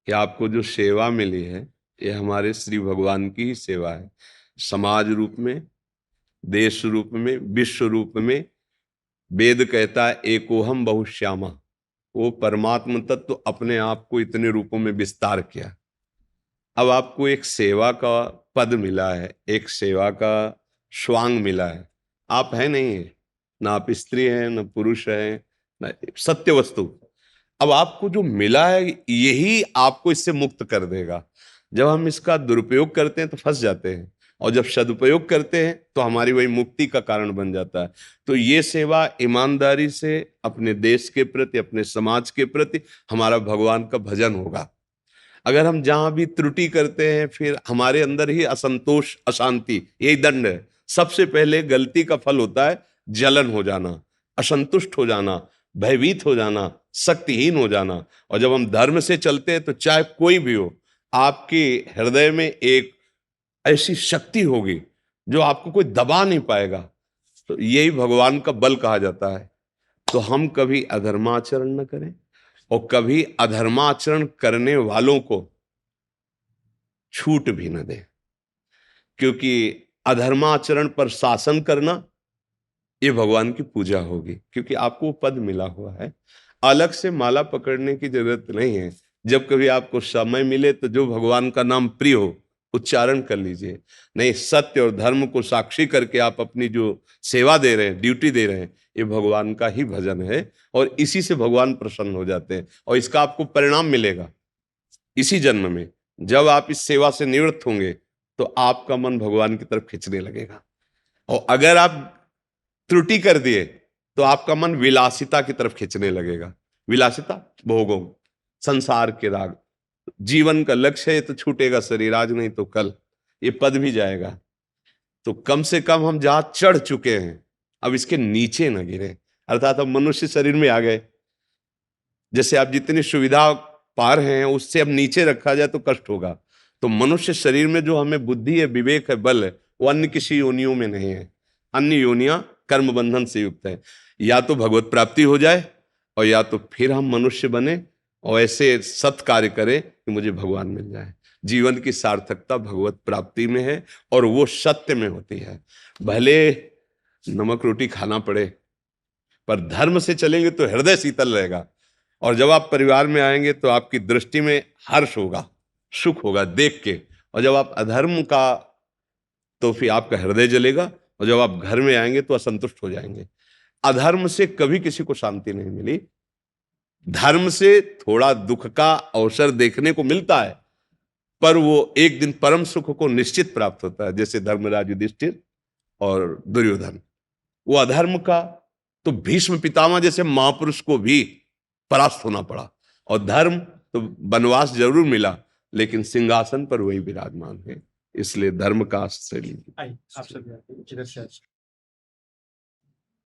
कि आपको जो सेवा मिली है ये हमारे श्री भगवान की ही सेवा है। समाज रूप में, देश रूप में, विश्व रूप में। वेद कहता है एकोहम बहुश्यामा। वो परमात्म तत्व तो अपने आप को इतने रूपों में विस्तार किया। अब आपको एक सेवा का पद मिला है, एक सेवा का स्वांग मिला है। आप है नहीं है, ना आप स्त्री हैं, न पुरुष हैं, न सत्य वस्तु। अब आपको जो मिला है यही आपको इससे मुक्त कर देगा। जब हम इसका दुरुपयोग करते हैं तो फंस जाते हैं, और जब सदुपयोग करते हैं तो हमारी वही मुक्ति का कारण बन जाता है। तो ये सेवा ईमानदारी से अपने देश के प्रति, अपने समाज के प्रति हमारा भगवान का भजन होगा। अगर हम जहां भी त्रुटि करते हैं फिर हमारे अंदर ही असंतोष, अशांति, यही दंड है। सबसे पहले गलती का फल होता है जलन हो जाना, असंतुष्ट हो जाना, भयभीत हो जाना, शक्तिहीन हो जाना। और जब हम धर्म से चलते हैं तो चाहे कोई भी हो, आपके हृदय में एक ऐसी शक्ति होगी जो आपको कोई दबा नहीं पाएगा। तो यही भगवान का बल कहा जाता है। तो हम कभी अधर्माचरण न करें और कभी अधर्माचरण करने वालों को छूट भी न दें, क्योंकि अधर्माचरण पर शासन करना ये भगवान की पूजा होगी। क्योंकि आपको वो पद मिला हुआ है, अलग से माला पकड़ने की जरूरत नहीं है। जब कभी आपको समय मिले तो जो भगवान का नाम प्रिय हो उच्चारण कर लीजिए। नहीं, सत्य और धर्म को साक्षी करके आप अपनी जो सेवा दे रहे हैं, ड्यूटी दे रहे हैं, ये भगवान का ही भजन है। और इसी से भगवान प्रसन्न हो जाते हैं और इसका आपको परिणाम मिलेगा इसी जन्म में। जब आप इस सेवा से निवृत्त होंगे तो आपका मन भगवान की तरफ खींचने लगेगा। और अगर आप त्रुटि कर दिए तो आपका मन विलासिता की तरफ खींचने लगेगा। विलासिता, भोगों, संसार के राग। जीवन का लक्ष्य है तो छूटेगा शरीर, आज नहीं तो कल ये पद भी जाएगा। तो कम से कम हम जहां चढ़ चुके हैं अब इसके नीचे न गिरे, अर्थात हम मनुष्य शरीर में आ गए। जैसे आप जितनी सुविधा पा रहे हैं उससे अब नीचे रखा जाए तो कष्ट होगा। तो मनुष्य शरीर में जो हमें बुद्धि है, विवेक है, बल है, वो अन्य किसी योनियों में नहीं है। अन्य योनियां कर्म बंधन से युक्त है। या तो भगवत प्राप्ति हो जाए और या तो फिर हम मनुष्य बने और ऐसे सत् कार्य करें कि मुझे भगवान मिल जाए। जीवन की सार्थकता भगवत प्राप्ति में है और वो सत्य में होती है। भले नमक रोटी खाना पड़े पर धर्म से चलेंगे तो हृदय शीतल रहेगा। और जब आप परिवार में आएंगे तो आपकी दृष्टि में हर्ष होगा, सुख होगा देख के। और जब आप अधर्म का, तो फिर आपका हृदय जलेगा। और जब आप घर में आएंगे तो असंतुष्ट हो जाएंगे। अधर्म से कभी किसी को शांति नहीं मिली। धर्म से थोड़ा दुख का अवसर देखने को मिलता है, पर वो एक दिन परम सुख को निश्चित प्राप्त होता है। जैसे धर्मराज युधिष्ठिर और दुर्योधन, वो अधर्म का तो भीष्म पितामह जैसे महापुरुष को भी परास्त होना पड़ा। और धर्म तो वनवास जरूर मिला लेकिन सिंहासन पर वही विराजमान है। इसलिए धर्म का आश्रय लीजिए।